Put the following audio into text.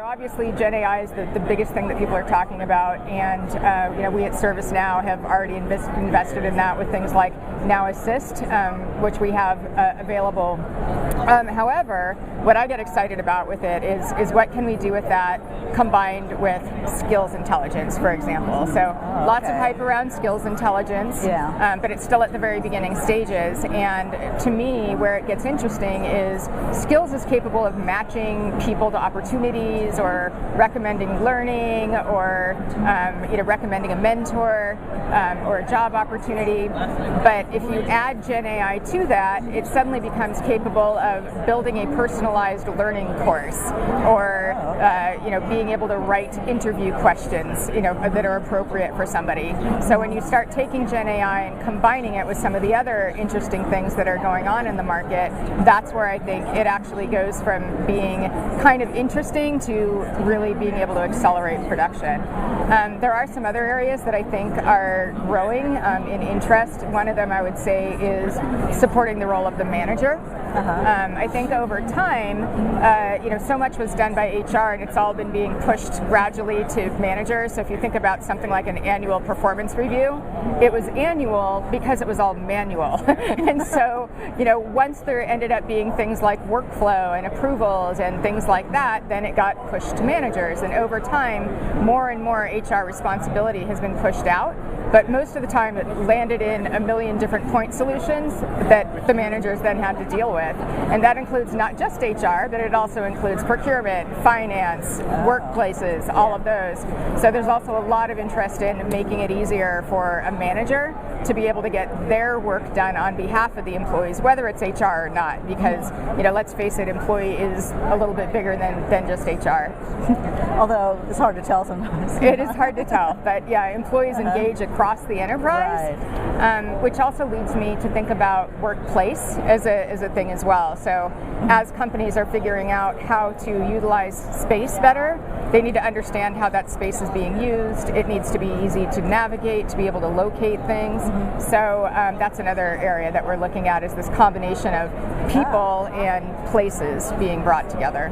Obviously, Gen AI is the biggest thing that people are talking about, and we at ServiceNow have already invested in that with things like Now Assist, which we have available. However, what I get excited about with it is what can we do with that combined with skills intelligence, for example. So lots of hype around skills intelligence, but it's still at the very beginning stages. And to me, where it gets interesting is skills is capable of matching people to opportunities, or recommending learning, or recommending a mentor or a job opportunity. But if you add Gen AI to that, it suddenly becomes capable of building a personalized learning course, or being able to write interview questions that are appropriate for somebody. So when you start taking Gen AI and combining it with some of the other interesting things that are going on in the market, that's where I think it actually goes from being kind of interesting to really being able to accelerate production. There are some other areas that I think are growing in interest. One of them I would say is supporting the role of the manager. I think over time, so much was done by HR, and it's all been being pushed gradually to managers. So if you think about something like an annual performance review, it was annual because it was all manual. And so, once there ended up being things like workflow and approvals and things like that, then it got pushed to managers. And over time, more and more HR responsibility has been pushed out. But most of the time, it landed in a million different point solutions that the managers then had to deal with. And that includes not just HR, but it also includes procurement, finance, workplaces, all of those. So there's also a lot of interest in making it easier for a manager to be able to get their work done on behalf of the employees, whether it's HR or not, because, let's face it, employee is a little bit bigger than just HR. Although it's hard to tell sometimes. It is hard to tell, but employees engage across the enterprise, which also leads me to think about workplace as a thing as well. So as companies are figuring out how to utilize space better, they need to understand how that space is being used. It needs to be easy to navigate, to be able to locate things. So that's another area that we're looking at, is this combination of people and places being brought together.